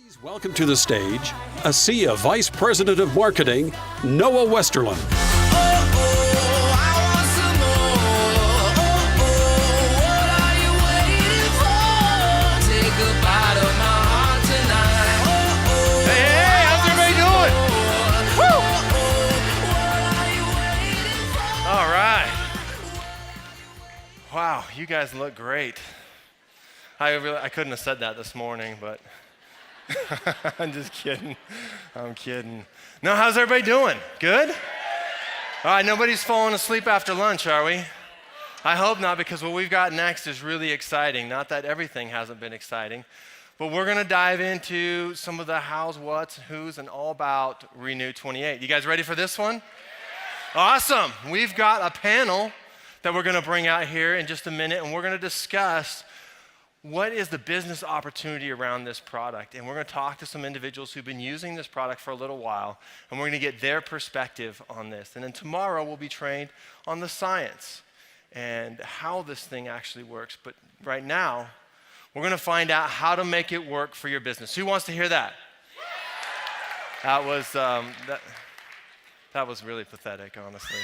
Please welcome to the stage, Asea Vice President of Marketing, Noah Westerlund. Wow, you guys look great. I couldn't have said that this morning, but I'm just kidding. I'm kidding. No, how's everybody doing? Good? All right, nobody's falling asleep after lunch, are we? I hope not, because what we've got next is really exciting. Not that everything hasn't been exciting, but we're going to dive into some of the hows, whats, who's, and all about Renew 28. You guys ready for this one? Awesome. We've got a panel that we're going to bring out here in just a minute, and we're going to discuss what is the business opportunity around this product. And we're going to talk to some individuals who've been using this product for a little while, and we're going to get their perspective on this. And then tomorrow we'll be trained on the science and how this thing actually works. But right now, we're going to find out how to make it work for your business. Who wants to hear that? That was really pathetic, honestly.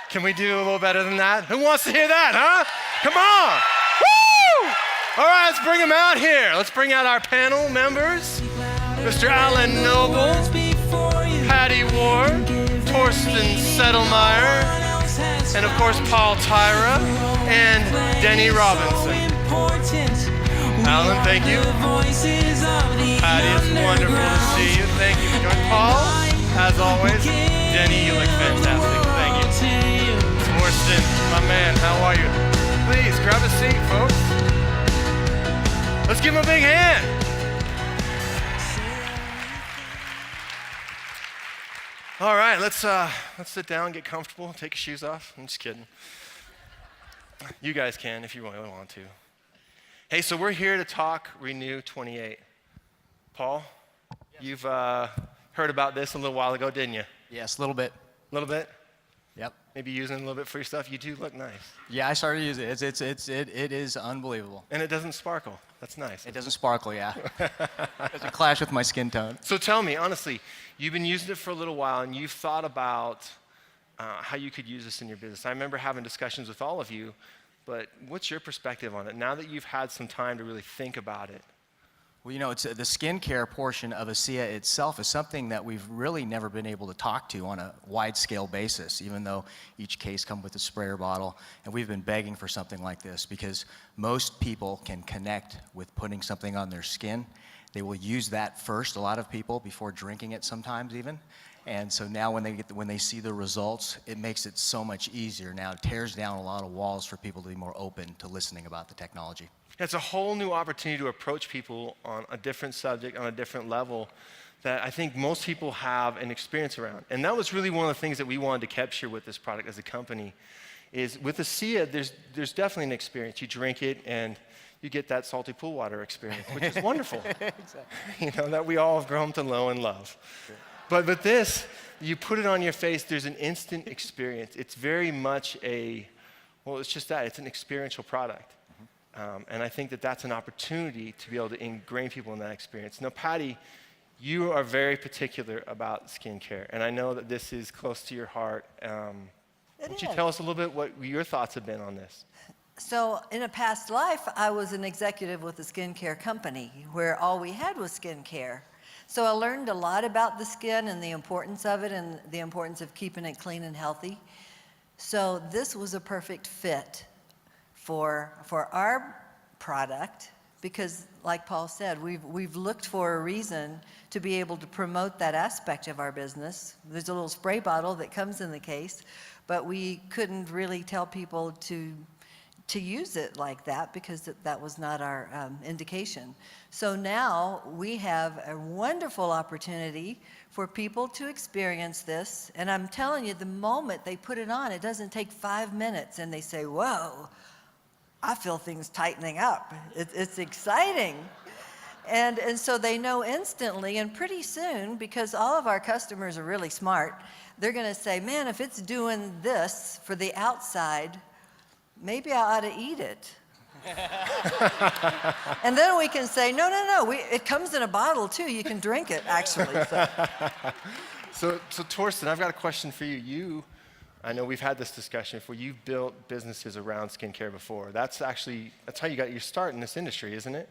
Can we do a little better than that? Who wants to hear that, huh? Come on. Woo! All right, let's bring them out here. Let's bring out our panel members. Mr. Alan Noble, Patty Ward, Torsten Settlemeyer, and of course, Paul Tyra, and Denny Robinson. Alan, thank you. Patty, it's wonderful to see you. Thank you for joining. Paul, as always. Denny, you look fantastic. Thank you. Torsten, my man, how are you? Please, grab a seat, folks. Let's give him a big hand. All right, let's sit down, get comfortable, take your shoes off. I'm just kidding. You guys can if you really want to. Hey, so we're here to talk Renew 28. Paul, you've heard about this a little while ago, didn't you? Yes, a little bit. A little bit? Yep. Maybe using it a little bit for your stuff. You do look nice. Yeah, I started using it. It is unbelievable. And it doesn't sparkle. That's nice. It doesn't sparkle, yeah. It doesn't clash with my skin tone. So tell me, honestly, you've been using it for a little while, and you've thought about how you could use this in your business. I remember having discussions with all of you, but what's your perspective on it now that you've had some time to really think about it? Well, you know, it's the skincare portion of Asea itself is something that we've really never been able to talk to on a wide-scale basis, even though each case comes with a sprayer bottle. And we've been begging for something like this because most people can connect with putting something on their skin. They will use that first, a lot of people, before drinking it sometimes even. And so now when they see the results, it makes it so much easier. Now it tears down a lot of walls for people to be more open to listening about the technology. It's a whole new opportunity to approach people on a different subject, on a different level that I think most people have an experience around. And that was really one of the things that we wanted to capture with this product as a company is with Asea, there's definitely an experience. You drink it and you get that salty pool water experience, which is wonderful. Exactly. You know, that we all have grown to know and love. Sure. But with this, you put it on your face, there's an instant experience. It's very much it's just that, it's an experiential product. And I think that that's an opportunity to be able to ingrain people in that experience. Now, Patty, you are very particular about skincare, and I know that this is close to your heart. Why don't you tell us a little bit what your thoughts have been on this? So in a past life, I was an executive with a skincare company where all we had was skincare. So I learned a lot about the skin and the importance of it and the importance of keeping it clean and healthy. So this was a perfect fit for our product because, like Paul said, we've looked for a reason to be able to promote that aspect of our business. There's a little spray bottle that comes in the case, but we couldn't really tell people to use it like that because that was not our indication. So now we have a wonderful opportunity for people to experience this. And I'm telling you, the moment they put it on, it doesn't take 5 minutes and they say, whoa, I feel things tightening up. It's exciting. And so they know instantly, and pretty soon, because all of our customers are really smart, they're gonna say, man, if it's doing this for the outside, maybe I ought to eat it. And then we can say, no, it comes in a bottle too. You can drink it, actually. So Torsten, I've got a question for you. I know we've had this discussion before. You've built businesses around skincare before. That's how you got your start in this industry, isn't it?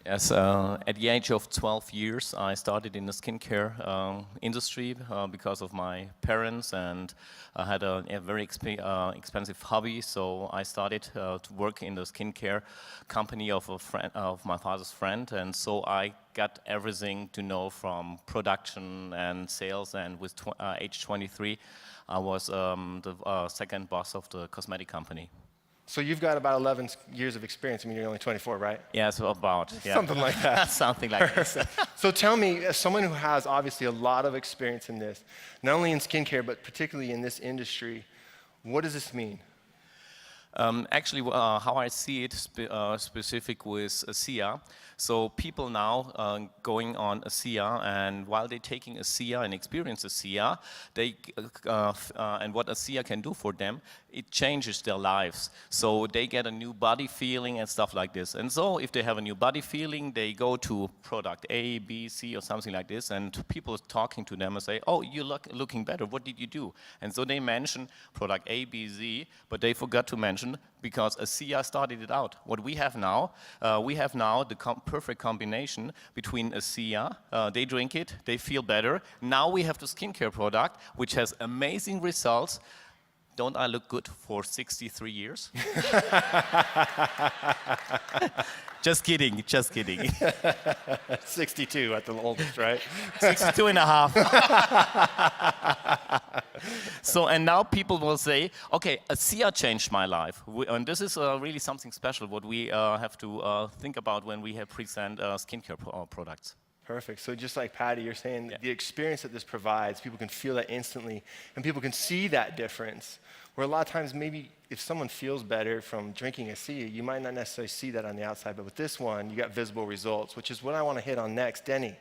Yes, at the age of 12 years, I started in the skincare industry because of my parents, and I had a very expensive hobby. So I started to work in the skincare company of a friend, of my father's friend, and so I got everything to know from production and sales. And with age 23, I was the second boss of the cosmetic company. So you've got about 11 years of experience. I mean, you're only 24, right? Yeah, so about. Yeah. Something like that. Something like this. So tell me, as someone who has obviously a lot of experience in this, not only in skincare, but particularly in this industry, what does this mean? Actually, how I see it specific with Asea, so people now going on Asea, and while they're taking Asea and experience Asea, they and what Asea can do for them, it changes their lives. So they get a new body feeling and stuff like this. And so if they have a new body feeling, they go to product A, B, C, or something like this, and people are talking to them and say, oh, you're looking better, what did you do? And so they mention product A, B, Z, but they forgot to mention, because Asea started it out. What we have now the perfect combination between Asea, they drink it, they feel better. Now we have the skincare product, which has amazing results. Don't I look good for 63 years? Just kidding, just kidding. 62 at the oldest, right? 62 and a half. So, and now people will say, okay, Asea changed my life. And this is really something special, what we have to think about when we have present skincare products. Perfect. So just like Patty, you're saying the experience that this provides, people can feel that instantly, and people can see that difference. Where a lot of times, maybe if someone feels better from drinking Asea, you might not necessarily see that on the outside, but with this one, you got visible results, which is what I want to hit on next. Denny,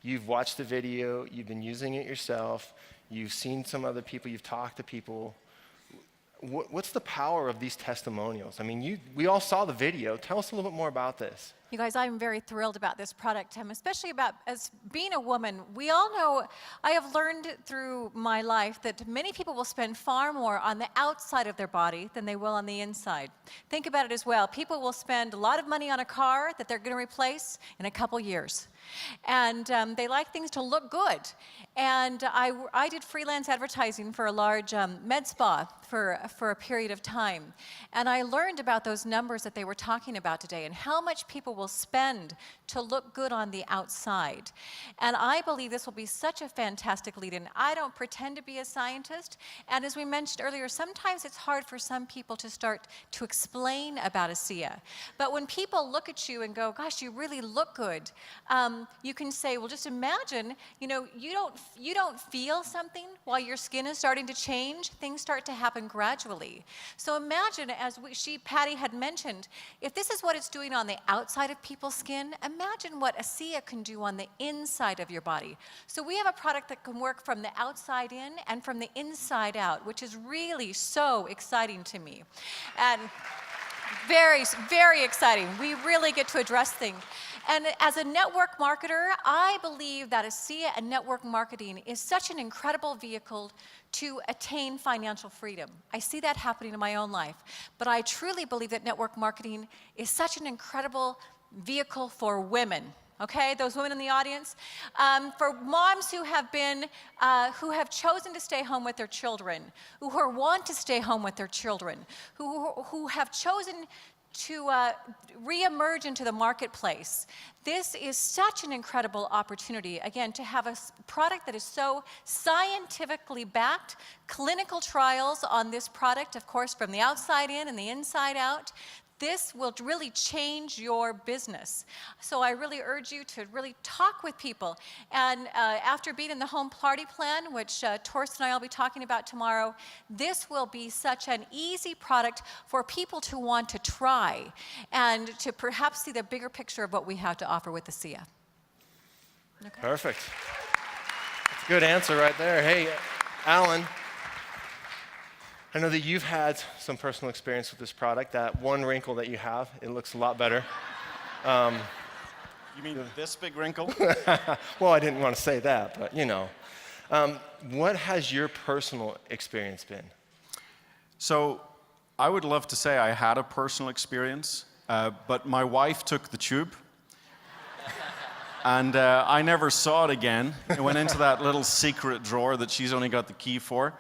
you've watched the video, you've been using it yourself, you've seen some other people, you've talked to people. What's the power of these testimonials? I mean, we all saw the video. Tell us a little bit more about this. You guys, I'm very thrilled about this product, especially about, as being a woman, we all know, I have learned through my life that many people will spend far more on the outside of their body than they will on the inside. Think about it as well. People will spend a lot of money on a car that they're going to replace in a couple years. And they like things to look good. And I did freelance advertising for a large med spa for a period of time. And I learned about those numbers that they were talking about today and how much people will spend to look good on the outside. And I believe this will be such a fantastic lead-in. I don't pretend to be a scientist. And as we mentioned earlier, sometimes it's hard for some people to start to explain about Asea. But when people look at you and go, gosh, you really look good, you can say, well, just imagine, you know, you don't feel something while your skin is starting to change. Things start to happen gradually. So imagine, as Patty had mentioned, if this is what it's doing on the outside of people's skin, imagine what Asea can do on the inside of your body. So we have a product that can work from the outside in and from the inside out, which is really so exciting to me. And very, very exciting. We really get to address things. And as a network marketer, I believe that Asea and network marketing is such an incredible vehicle to attain financial freedom. I see that happening in my own life. But I truly believe that network marketing is such an incredible vehicle for women. Okay, those women in the audience, for moms who have chosen to stay home with their children, who want to stay home with their children, who have chosen to re-emerge into the marketplace. This is such an incredible opportunity, again, to have a product that is so scientifically backed, clinical trials on this product, of course, from the outside in and the inside out. This will really change your business. So I really urge you to really talk with people. And after being in the home party plan, which Torsten and I will be talking about tomorrow, this will be such an easy product for people to want to try and to perhaps see the bigger picture of what we have to offer with Asea. Okay. Perfect. That's a good answer right there. Hey, Alan, I know that you've had some personal experience with this product. That one wrinkle that you have, it looks a lot better. You mean this big wrinkle? Well, I didn't want to say that, but you know. What has your personal experience been? So I would love to say I had a personal experience, but my wife took the tube. And I never saw it again. It went into that little secret drawer that she's only got the key for.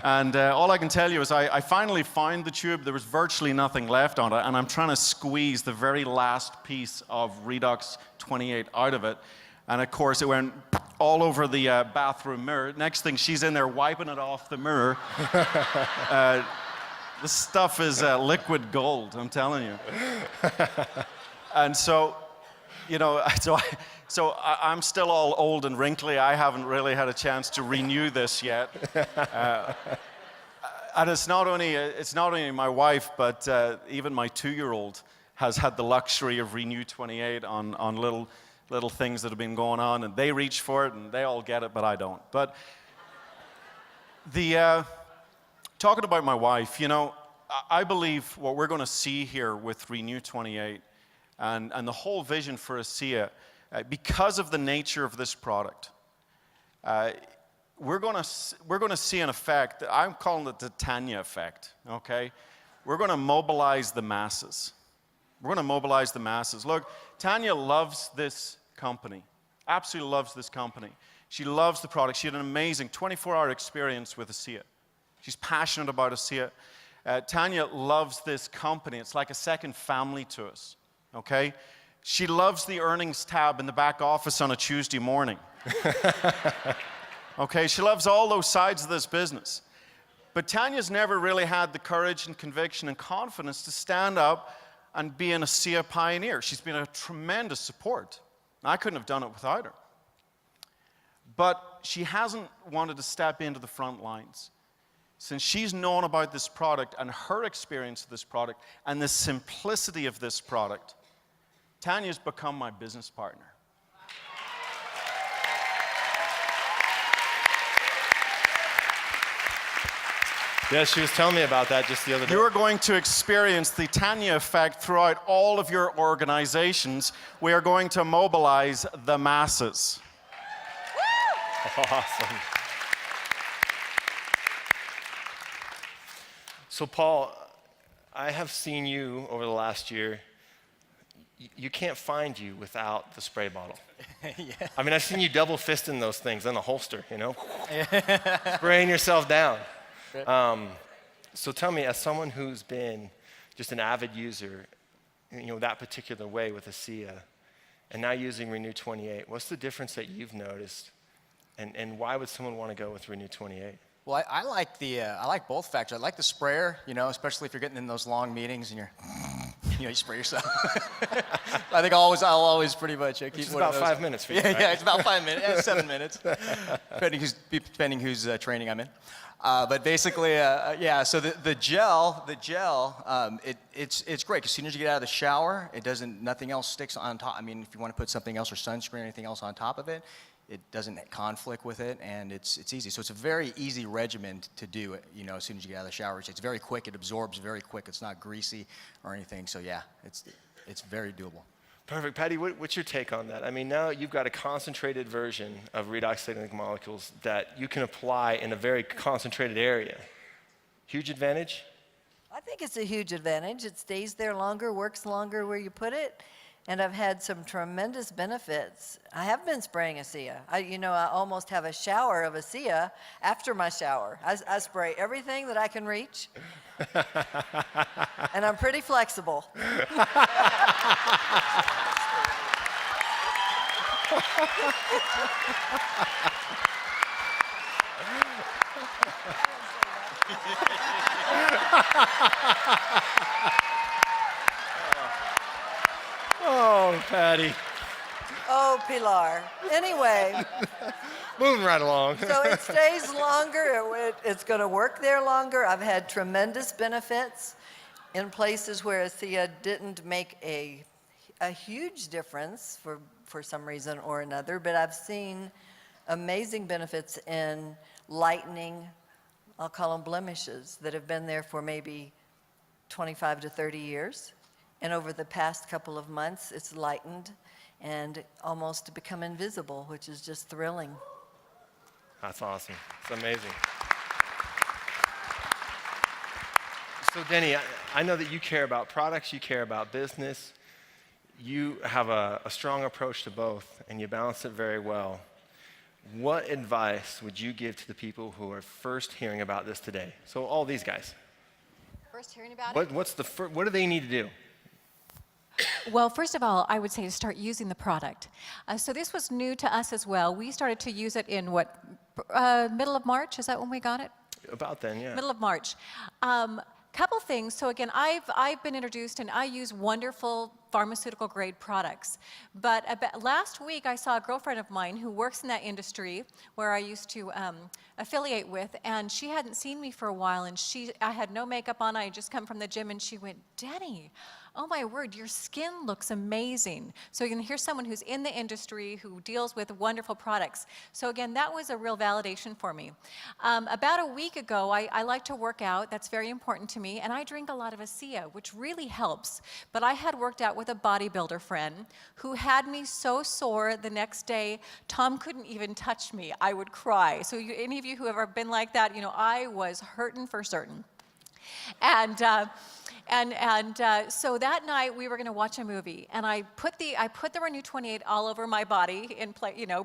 And all I can tell you is I finally found the tube. There was virtually nothing left on it, and I'm trying to squeeze the very last piece of Redox 28 out of it. And of course, it went all over the bathroom mirror. Next thing, she's in there wiping it off the mirror. This stuff is liquid gold, I'm telling you. And so, you know, I'm still all old and wrinkly. I haven't really had a chance to renew this yet. And it's not only my wife, but even my 2-year-old has had the luxury of Renew 28 on little things that have been going on, and they reach for it, and they all get it, but I don't. But talking about my wife, you know, I believe what we're going to see here with Renew 28 and the whole vision for Asea, because of the nature of this product, we're going to see an effect. I'm calling it the Tanya effect, okay? We're going to mobilize the masses. We're going to mobilize the masses. Look, Tanya loves this company, absolutely loves this company. She loves the product. She had an amazing 24-hour experience with Asea. She's passionate about Asea. Tanya loves this company. It's like a second family to us, okay? She loves the earnings tab in the back office on a Tuesday morning. Okay, she loves all those sides of this business. But Tanya's never really had the courage and conviction and confidence to stand up and be an Asea pioneer. She's been a tremendous support. I couldn't have done it without her. But she hasn't wanted to step into the front lines. Since she's known about this product and her experience of this product and the simplicity of this product, Tanya's become my business partner. Yeah, she was telling me about that just the other day. You are going to experience the Tanya effect throughout all of your organizations. We are going to mobilize the masses. Awesome. So Paul, I have seen you over the last year. You can't find you without the spray bottle. Yeah. I mean, I've seen you double fisting those things in a holster, you know? Spraying yourself down. So tell me, as someone who's been just an avid user, you know, that particular way with Asea, and now using Renew 28, what's the difference that you've noticed? And why would someone want to go with Renew 28? Well, I like both factors. I like the sprayer, you know, especially if you're getting in those long meetings and you spray yourself. I think I'll always pretty much keep It's one of about those. 5 minutes for you, Yeah, right? yeah, it's about 5 minutes, 7 minutes, depending whose training I'm in. But basically, yeah. So the gel, it's great. 'Cause as soon as you get out of the shower, nothing else sticks on top. I mean, if you want to put something else or sunscreen or anything else on top of it, it doesn't conflict with it, and it's easy. So it's a very easy regimen to do it, you know, as soon as you get out of the shower. It's very quick, it absorbs very quick, it's not greasy or anything. So yeah, it's very doable. Perfect. Patty, what's your take on that? I mean, now you've got a concentrated version of Redox Signaling Molecules that you can apply in a very concentrated area. Huge advantage? I think it's a huge advantage. It stays there longer, works longer where you put it, and I've had some tremendous benefits. I have been spraying Asea. I almost have a shower of Asea after my shower. I spray everything that I can reach, and I'm pretty flexible. Oh, Patty. Oh, Pilar. Anyway, Moving right along. so it stays longer. It's going to work there longer. I've had tremendous benefits in places where Asea didn't make a huge difference for some reason or another, but I've seen amazing benefits in lightening, I'll call them blemishes, that have been there for maybe 25 to 30 years. And over the past couple of months, it's lightened and almost become invisible, which is just thrilling. That's awesome. It's amazing. So Denny, I know that you care about products, you care about business. You have a strong approach to both, and you balance it very well. What advice would you give to the people who are first hearing about this today? So all these guys. First hearing about it? What do they need to do? Well, first of all, I would say to start using the product. So this was new to us as well. We started to use it in middle of March? Is that when we got it? About then, yeah. Middle of March. Couple things. So again, I've been introduced, and I use wonderful pharmaceutical grade products. But last week, I saw a girlfriend of mine who works in that industry where I used to affiliate with, and she hadn't seen me for a while, and I had no makeup on. I had just come from the gym, and she went, "Denny, oh my word, your skin looks amazing." So you can hear someone who's in the industry who deals with wonderful products. So again, that was a real validation for me. About a week ago, I like to work out. That's very important to me. And I drink a lot of Asea, which really helps. But I had worked out with a bodybuilder friend who had me so sore the next day, Tom couldn't even touch me. I would cry. So any of you who have ever been like that, I was hurting for certain. So that night we were going to watch a movie, and I put the Renu 28 all over my body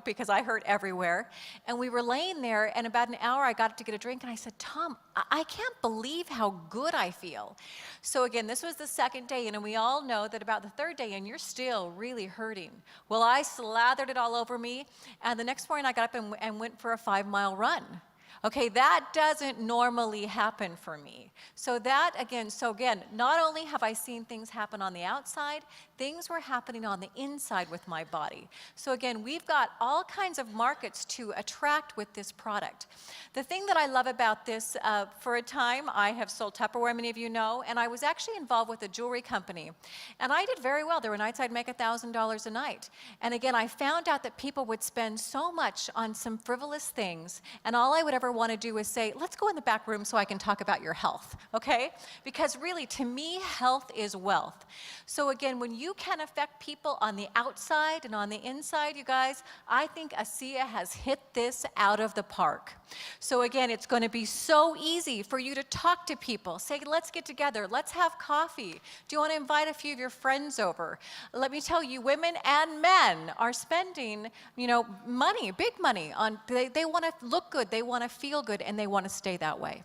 because I hurt everywhere. And we were laying there, and about an hour I got up to get a drink, and I said, "Tom, I can't believe how good I feel." So again, this was the second day, and we all know that about the third day, and you're still really hurting. Well, I slathered it all over me, and the next morning I got up and went for a 5-mile run. Okay, that doesn't normally happen for me. So again, not only have I seen things happen on the outside, things were happening on the inside with my body. So again, we've got all kinds of markets to attract with this product. The thing that I love about this, for a time, I have sold Tupperware, many of you know, and I was actually involved with a jewelry company. And I did very well. There were nights I'd make $1,000 a night. And again, I found out that people would spend so much on some frivolous things, and all I would ever want to do is say, "Let's go in the back room so I can talk about your health," okay? Because really, to me, health is wealth. So again, when you can affect people on the outside and on the inside, you guys, I think Asea has hit this out of the park. So again, it's going to be so easy for you to talk to people. Say, "Let's get together. Let's have coffee. Do you want to invite a few of your friends over?" Let me tell you, women and men are spending, money, big money on. They want to look good. They want to feel good, and they want to stay that way.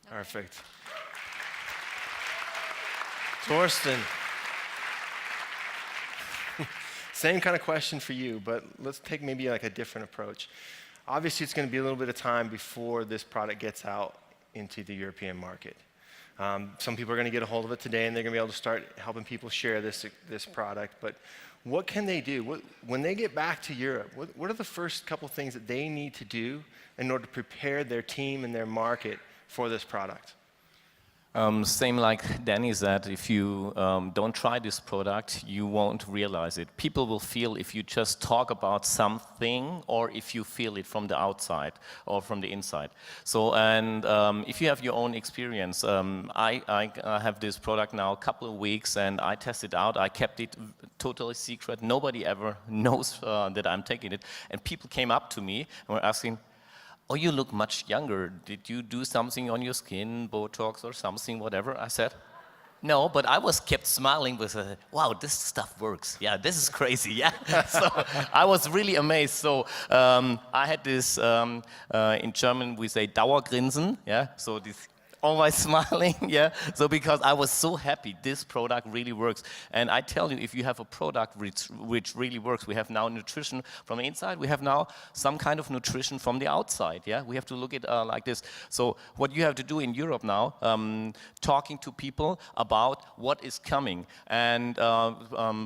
Perfect. Torsten. Same kind of question for you, but let's take maybe like a different approach. Obviously, it's going to be a little bit of time before this product gets out into the European market. Some people are going to get a hold of it today, and they're going to be able to start helping people share this product. But what can they do? When they get back to Europe, what are the first couple things that they need to do in order to prepare their team and their market for this product? Same like Danny said, if you don't try this product, you won't realize it. People will feel if you just talk about something or if you feel it from the outside or from the inside. So, and if you have your own experience, I have this product now a couple of weeks and I tested it out. I kept it totally secret. Nobody ever knows that I'm taking it. And people came up to me and were asking, "Oh, you look much younger. Did you do something on your skin, Botox or something, whatever?" I said, "No," but I was kept smiling with, "Wow, this stuff works. Yeah, this is crazy." Yeah, so I was really amazed. So I had this, in German we say Dauergrinsen, yeah, so this always smiling, yeah. So because I was so happy, this product really works. And I tell you, if you have a product which really works, we have now nutrition from the inside, we have now some kind of nutrition from the outside, yeah. We have to look at it like this. So what you have to do in Europe now, talking to people about what is coming and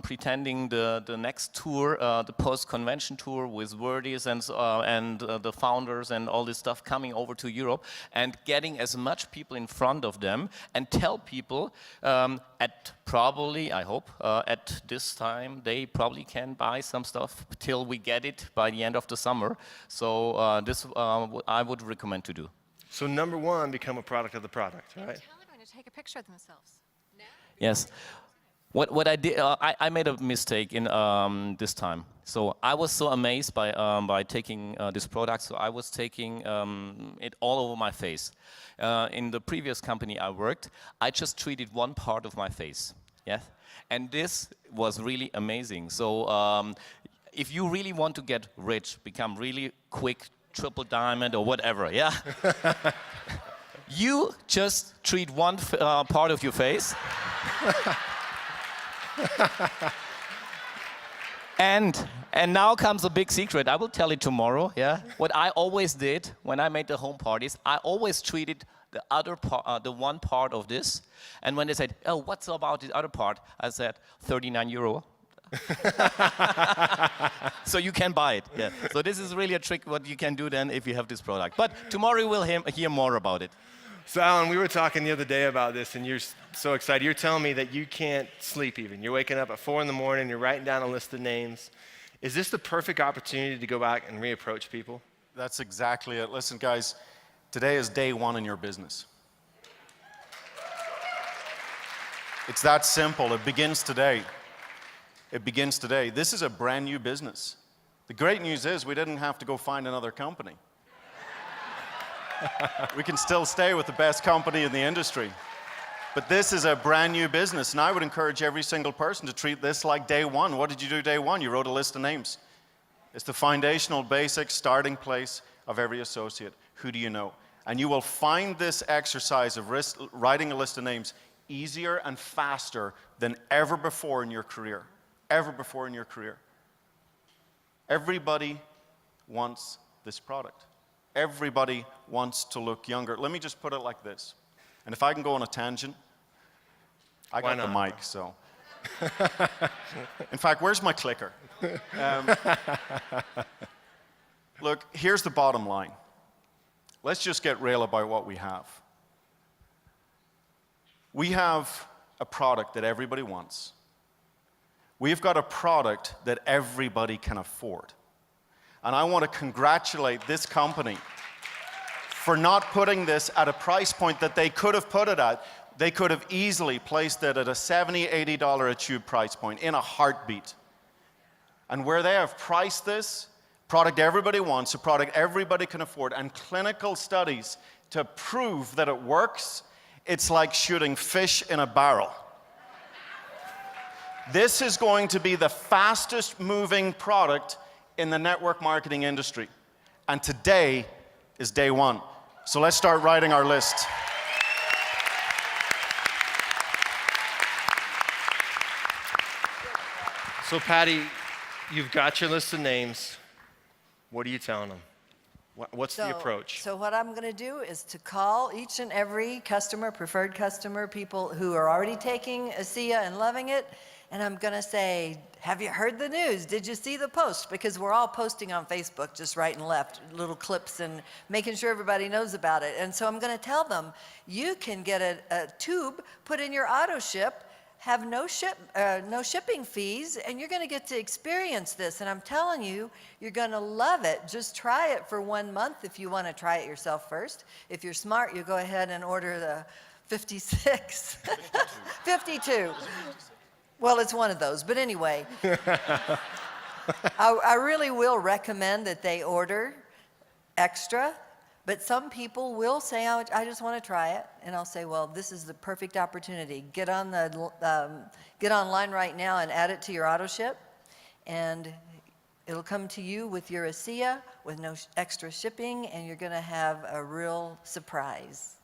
pretending the next tour, the post-convention tour with worthies and the founders and all this stuff coming over to Europe and getting as much people in front of them and tell people at probably, I hope, at this time they probably can buy some stuff till we get it by the end of the summer. So this I would recommend to do. So number one, become a product of the product, right? Tell everyone to take a picture of themselves. Yes. What I did, I made a mistake in this time. So I was so amazed by taking this product. So I was taking it all over my face. In the previous company I worked, I just treated one part of my face. Yeah, and this was really amazing. So if you really want to get rich, become really quick, triple diamond or whatever, yeah. You just treat one part of your face. And now comes a big secret. I will tell it tomorrow. Yeah. What I always did when I made the home parties, I always treated the other part, the one part of this. And when they said, "Oh, what's about the other part?" I said, €39. So you can buy it. Yeah. So this is really a trick what you can do then if you have this product. But tomorrow we'll hear more about it. So Alan, we were talking the other day about this, and you're so excited. You're telling me that you can't sleep even. You're waking up at 4 in the morning, you're writing down a list of names. Is this the perfect opportunity to go back and reapproach people? That's exactly it. Listen, guys, today is day one in your business. It's that simple. It begins today. It begins today. This is a brand new business. The great news is we didn't have to go find another company. We can still stay with the best company in the industry. But this is a brand new business, and I would encourage every single person to treat this like day one. What did you do day one? You wrote a list of names. It's the foundational, basic starting place of every associate. Who do you know? And you will find this exercise of writing a list of names easier and faster than ever before in your career. Ever before in your career. Everybody wants this product. Everybody wants to look younger. Let me just put it like this. And if I can go on a tangent, I got the mic, so. In fact, where's my clicker? Look, here's the bottom line. Let's just get real about what we have. We have a product that everybody wants. We've got a product that everybody can afford. And I want to congratulate this company for not putting this at a price point that they could have put it at. They could have easily placed it at a $70, $80 a tube price point in a heartbeat. And where they have priced this, product everybody wants, a product everybody can afford, and clinical studies to prove that it works, it's like shooting fish in a barrel. This is going to be the fastest moving product in the network marketing industry. And today is day one. So let's start writing our list. So Patty, you've got your list of names. What are you telling them? What's the approach? So what I'm going to do is to call each and every customer, preferred customer, people who are already taking Asea and loving it, and I'm going to say, have you heard the news? Did you see the post? Because we're all posting on Facebook just right and left, little clips and making sure everybody knows about it. And so I'm going to tell them, you can get a tube put in your auto ship, have no shipping fees, and you're going to get to experience this. And I'm telling you, you're going to love it. Just try it for 1 month if you want to try it yourself first. If you're smart, you go ahead and order the 56. 52. Well, it's one of those. But anyway, I really will recommend that they order extra. But some people will say, oh, I just want to try it. And I'll say, well, this is the perfect opportunity. Get online right now and add it to your auto ship. And it'll come to you with your Asea with no extra shipping. And you're going to have a real surprise.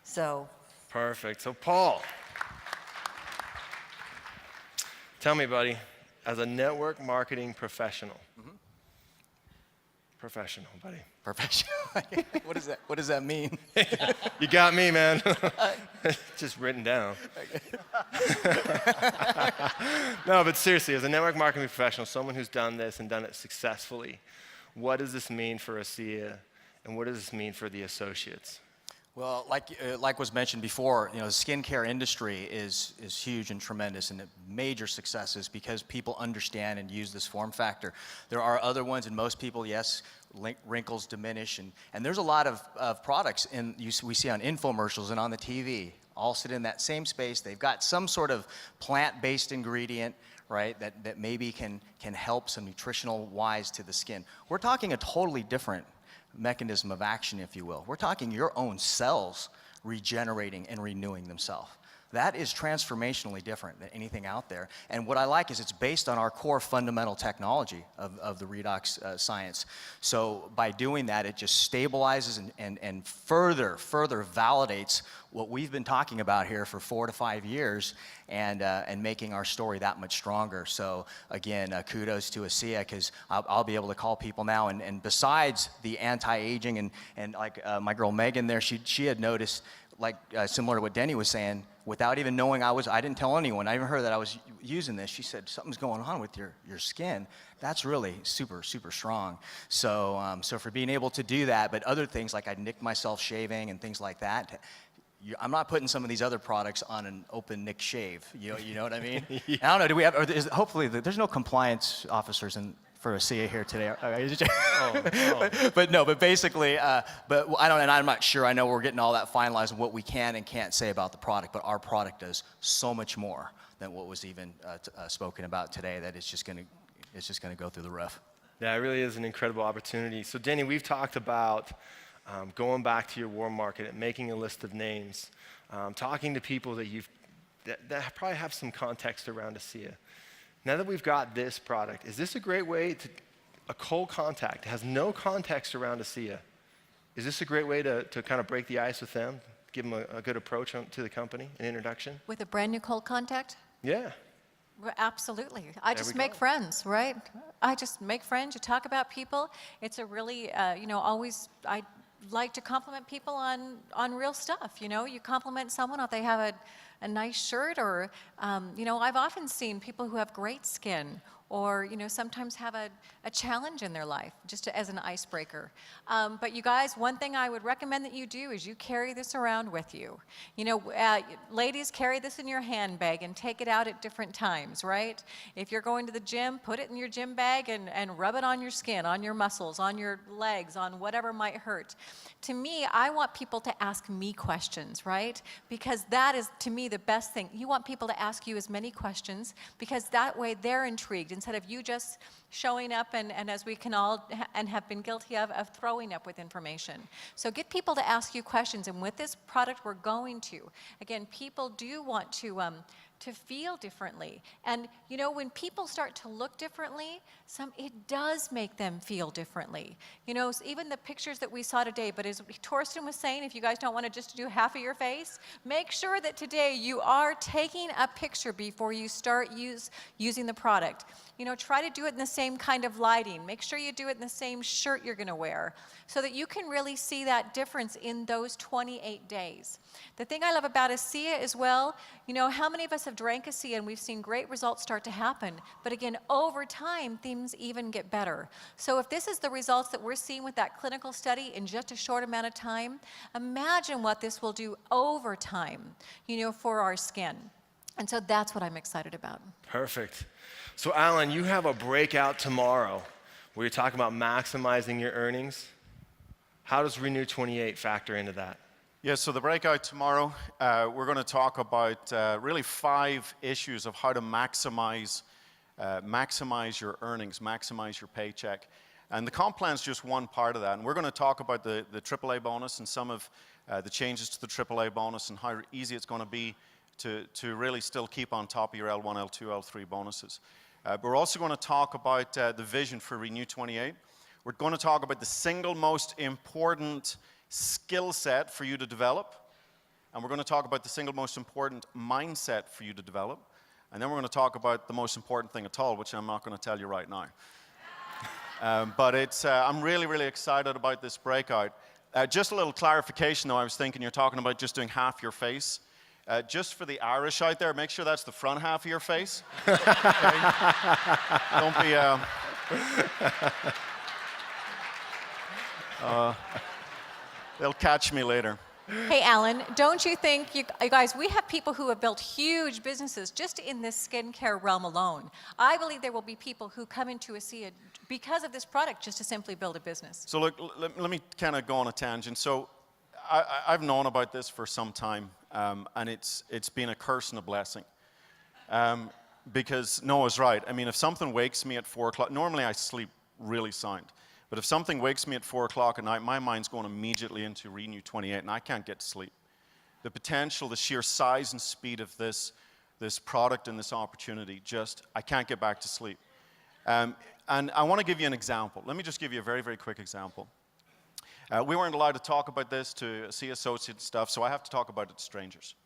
So. Perfect. So Paul, tell me, buddy, as a network marketing professional, professional, buddy. Professional. What does that mean? You got me, man. Just written down. No, but seriously, as a network marketing professional, someone who's done this and done it successfully, what does this mean for Asea, and what does this mean for the associates? Well, like was mentioned before, the skincare industry is huge and tremendous, and major successes because people understand and use this form factor. There are other ones, and most people, yes, wrinkles diminish, and there's a lot of products we see on infomercials and on the TV, all sit in that same space. They've got some sort of plant-based ingredient, right, that maybe can help some nutritional wise to the skin. We're talking a totally different mechanism of action, if you will. We're talking your own cells regenerating and renewing themselves. That is transformationally different than anything out there. And what I like is it's based on our core fundamental technology of the redox science. So by doing that, it just stabilizes and further validates what we've been talking about here for 4 to 5 years, and making our story that much stronger. So again, kudos to Asea, because I'll be able to call people now, and besides the anti-aging, and like my girl Megan there, she had noticed, like similar to what Denny was saying, without even knowing I didn't tell anyone, I even heard that I was using this. She said, something's going on with your skin. That's really super, super strong. So, so for being able to do that, but other things like I nicked myself shaving and things like that, I'm not putting some of these other products on an open nick shave. You know what I mean? Yeah. I don't know, do we have, hopefully there's no compliance officers for Asea here today. But basically, but I don't, and I'm not sure. I know we're getting all that finalized on what we can and can't say about the product, but our product does so much more than what was even spoken about today. That it's just going to go through the roof. Yeah, it really is an incredible opportunity. So, Denny, we've talked about going back to your warm market and making a list of names, talking to people that probably have some context around Asea. Now that we've got this product, is this a great way a cold contact, has no context around Asea? Is this a great way to kind of break the ice with them, give them a good approach to the company, an introduction? With a brand new cold contact? Yeah. Well, absolutely. I just make friends, right? I just make friends. You talk about people. It's a really, always, I like to compliment people on real stuff. You compliment someone if they have a nice shirt, or, I've often seen people who have great skin, or, sometimes have a challenge in their life, just as an icebreaker. But you guys, one thing I would recommend that you do is you carry this around with you. Ladies, carry this in your handbag and take it out at different times, right? If you're going to the gym, put it in your gym bag and rub it on your skin, on your muscles, on your legs, on whatever might hurt. To me, I want people to ask me questions, right? Because that is, to me, the best thing. You want people to ask you as many questions, because that way they're intrigued, instead of you just showing up and as we can all and have been guilty of throwing up with information. So get people to ask you questions, and with this product we're going to. Again, people do want to feel differently. And when people start to look differently, it does make them feel differently. Even the pictures that we saw today, but as Torsten was saying, if you guys don't want to just do half of your face, make sure that today you are taking a picture before you start using the product. Try to do it in the same kind of lighting. Make sure you do it in the same shirt you're going to wear, so that you can really see that difference in those 28 days. The thing I love about Asea as well, how many of us have drank Asea and we've seen great results start to happen, but again, over time, things even get better. So if this is the results that we're seeing with that clinical study in just a short amount of time, imagine what this will do over time, for our skin. And so that's what I'm excited about. Perfect. So Alan, you have a breakout tomorrow where you're talking about maximizing your earnings. How does Renew 28 factor into that? Yeah, so the breakout tomorrow, we're going to talk about really 5 issues of how to maximize your earnings, maximize your paycheck. And the comp plan is just one part of that. And we're going to talk about the AAA bonus and some of the changes to the AAA bonus and how easy it's going to be to really still keep on top of your L1, L2, L3 bonuses. But we're also going to talk about the vision for Renew 28. We're going to talk about the single most important skill set for you to develop. And we're going to talk about the single most important mindset for you to develop. And then we're going to talk about the most important thing at all, which I'm not going to tell you right now. But I'm really, really excited about this breakout. Just a little clarification, though. I was thinking you're talking about just doing half your face. Just for the Irish out there, make sure that's the front half of your face. Okay? Don't be... they'll catch me later. Hey, Alan, don't you think, you guys, we have people who have built huge businesses just in this skincare realm alone. I believe there will be people who come into Asea because of this product just to simply build a business. So look, let me kind of go on a tangent. So I've known about this for some time, and it's been a curse and a blessing. Because Noah's right. I mean, if something wakes me at 4 o'clock, normally I sleep really sound. But if something wakes me at 4 o'clock at night, my mind's going immediately into Renu 28, and I can't get to sleep. The potential, the sheer size and speed of this product and this opportunity, I can't get back to sleep. And I want to give you an example. Let me just give you a very, very quick example. We weren't allowed to talk about this to Asea associate stuff, so I have to talk about it to strangers.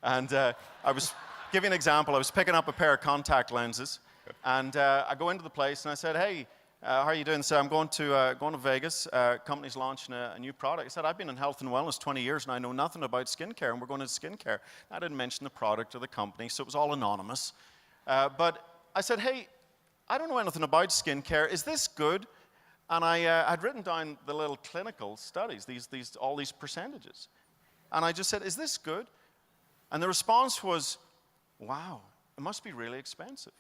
And I was, give you an example, I was picking up a pair of contact lenses, and I go into the place and I said, hey, how are you doing? So I'm going to Vegas. Company's launching a new product. I said, I've been in health and wellness 20 years and I know nothing about skincare, and we're going to skincare. I didn't mention the product or the company, so it was all anonymous. But I said, hey, I don't know anything about skincare. Is this good? And I'd written down the little clinical studies, all these percentages. And I just said, is this good? And the response was, wow, it must be really expensive.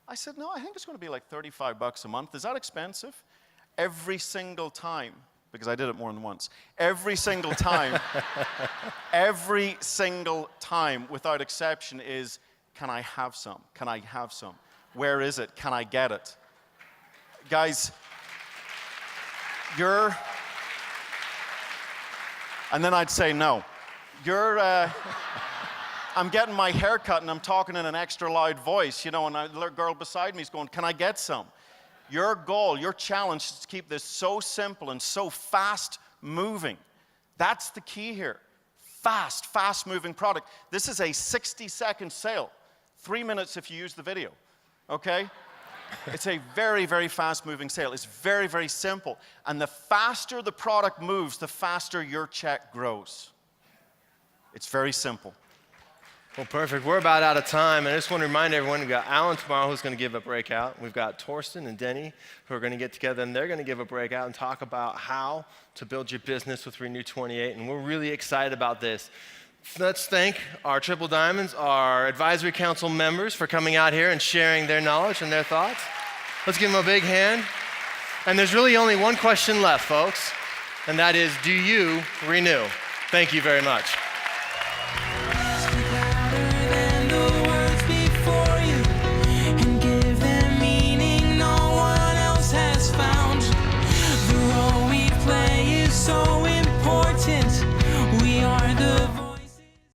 I said, no, I think it's going to be like $35 a month. Is that expensive? Every single time, because I did it more than once, every single time, without exception is, can I have some? Can I have some? Where is it? Can I get it? Guys, and then I'd say no. I'm getting my hair cut and I'm talking in an extra loud voice, and the girl beside me is going, can I get some? Your goal, your challenge is to keep this so simple and so fast moving. That's the key here. Fast moving product. This is a 60-second sale. 3 minutes if you use the video, okay? It's a very, very fast moving sale. It's very, very simple. And the faster the product moves, the faster your check grows. It's very simple. Well, perfect. We're about out of time, and I just want to remind everyone, we've got Alan tomorrow who's going to give a breakout. We've got Torsten and Denny who are going to get together, and they're going to give a breakout and talk about how to build your business with Renu 28, and we're really excited about this. Let's thank our Triple Diamonds, our advisory council members for coming out here and sharing their knowledge and their thoughts. Let's give them a big hand. And there's really only one question left, folks, and that is, do you renew? Thank you very much.